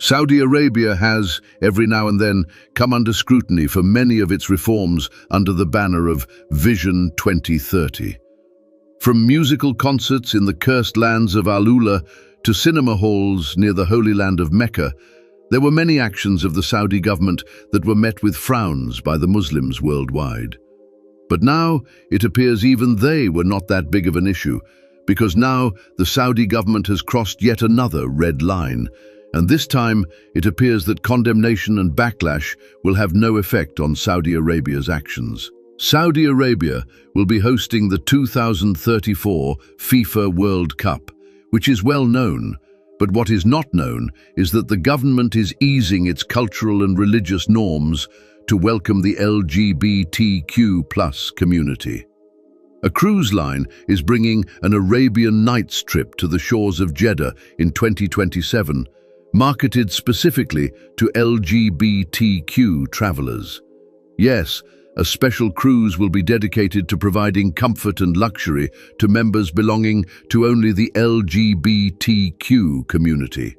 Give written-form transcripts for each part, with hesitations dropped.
Saudi Arabia has, every now and then, come under scrutiny for many of its reforms under the banner of Vision 2030. From musical concerts in the cursed lands of Al-Ula to cinema halls near the Holy Land of Mecca, there were many actions of the Saudi government that were met with frowns by the Muslims worldwide. But now it appears even they were not that big of an issue, because now the Saudi government has crossed yet another red line, and this time it appears that condemnation and backlash will have no effect on Saudi Arabia's actions. Saudi Arabia will be hosting the 2034 FIFA World Cup, which is well known, but what is not known is that the government is easing its cultural and religious norms to welcome the LGBTQ+ community. A cruise line is bringing an Arabian Nights trip to the shores of Jeddah in 2027, marketed specifically to LGBTQ travelers. Yes, a special cruise will be dedicated to providing comfort and luxury to members belonging to only the LGBTQ community.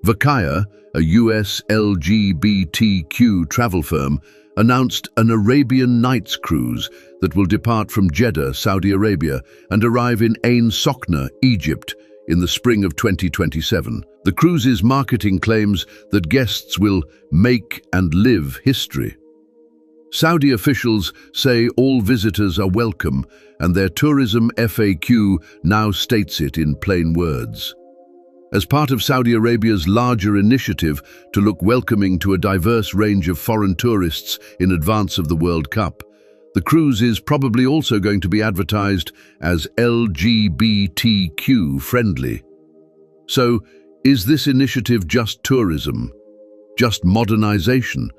Vakaya, a US LGBTQ travel firm, announced an Arabian Nights cruise that will depart from Jeddah, Saudi Arabia, and arrive in Ain Sokhna, Egypt, in the spring of 2027. The cruise's marketing claims that guests will make and live history. Saudi officials say all visitors are welcome, and their tourism FAQ now states it in plain words. As part of Saudi Arabia's larger initiative to look welcoming to a diverse range of foreign tourists in advance of the World Cup, the cruise is probably also going to be advertised as LGBTQ friendly. So, is this initiative just tourism, just modernization,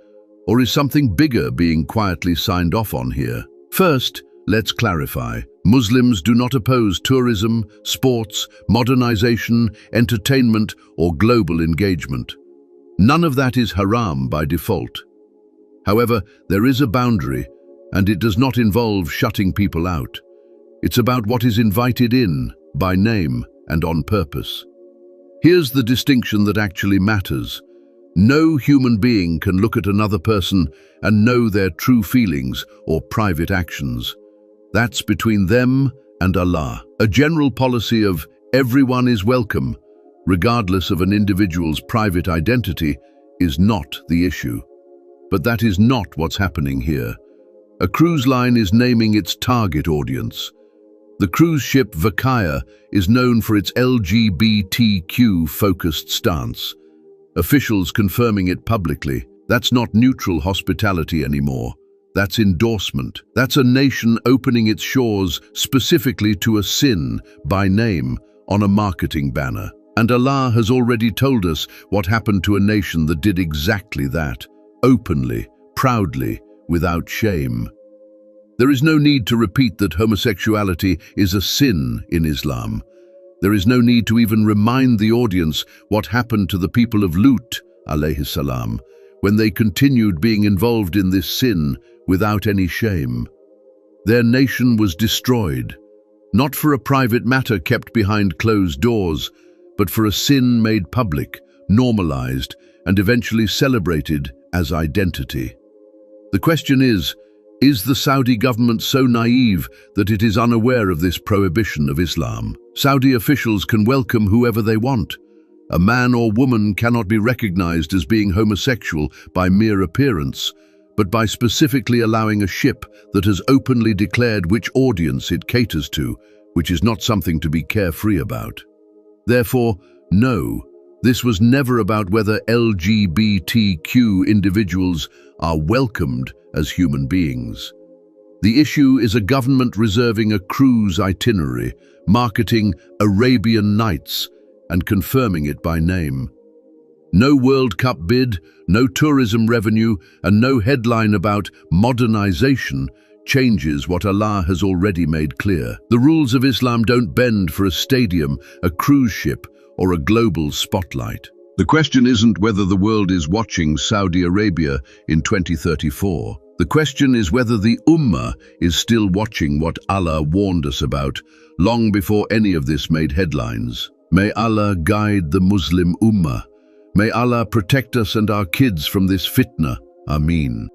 or is something bigger being quietly signed off on here? First, let's clarify. Muslims do not oppose tourism, sports, modernization, entertainment, or global engagement. None of that is haram by default. However, there is a boundary, and it does not involve shutting people out. It's about what is invited in, by name, and on purpose. Here's the distinction that actually matters. No human being can look at another person and know their true feelings or private actions. That's between them and Allah. A general policy of everyone is welcome, regardless of an individual's private identity, is not the issue. But that is not what's happening here. A cruise line is naming its target audience. The cruise ship Vakaya is known for its LGBTQ-focused stance. Officials confirming it publicly. That's not neutral hospitality anymore. That's endorsement. That's a nation opening its shores specifically to a sin, by name, on a marketing banner. And Allah has already told us what happened to a nation that did exactly that, openly, proudly, without shame. There is no need to repeat that homosexuality is a sin in Islam. There is no need to even remind the audience what happened to the people of Lut, alayhi salam, when they continued being involved in this sin without any shame. Their nation was destroyed, not for a private matter kept behind closed doors, but for a sin made public, normalized, and eventually celebrated as identity. The question is the Saudi government so naive that it is unaware of this prohibition of Islam? Saudi officials can welcome whoever they want. A man or woman cannot be recognized as being homosexual by mere appearance, but by specifically allowing a ship that has openly declared which audience it caters to, which is not something to be carefree about. Therefore, no, this was never about whether LGBTQ individuals are welcomed as human beings. The issue is a government reserving a cruise itinerary, marketing Arabian Nights, and confirming it by name. No World Cup bid, no tourism revenue, and no headline about modernization changes what Allah has already made clear. The rules of Islam don't bend for a stadium, a cruise ship, or a global spotlight. The question isn't whether the world is watching Saudi Arabia in 2034. The question is whether the Ummah is still watching what Allah warned us about long before any of this made headlines. May Allah guide the Muslim Ummah. May Allah protect us and our kids from this fitna. Ameen.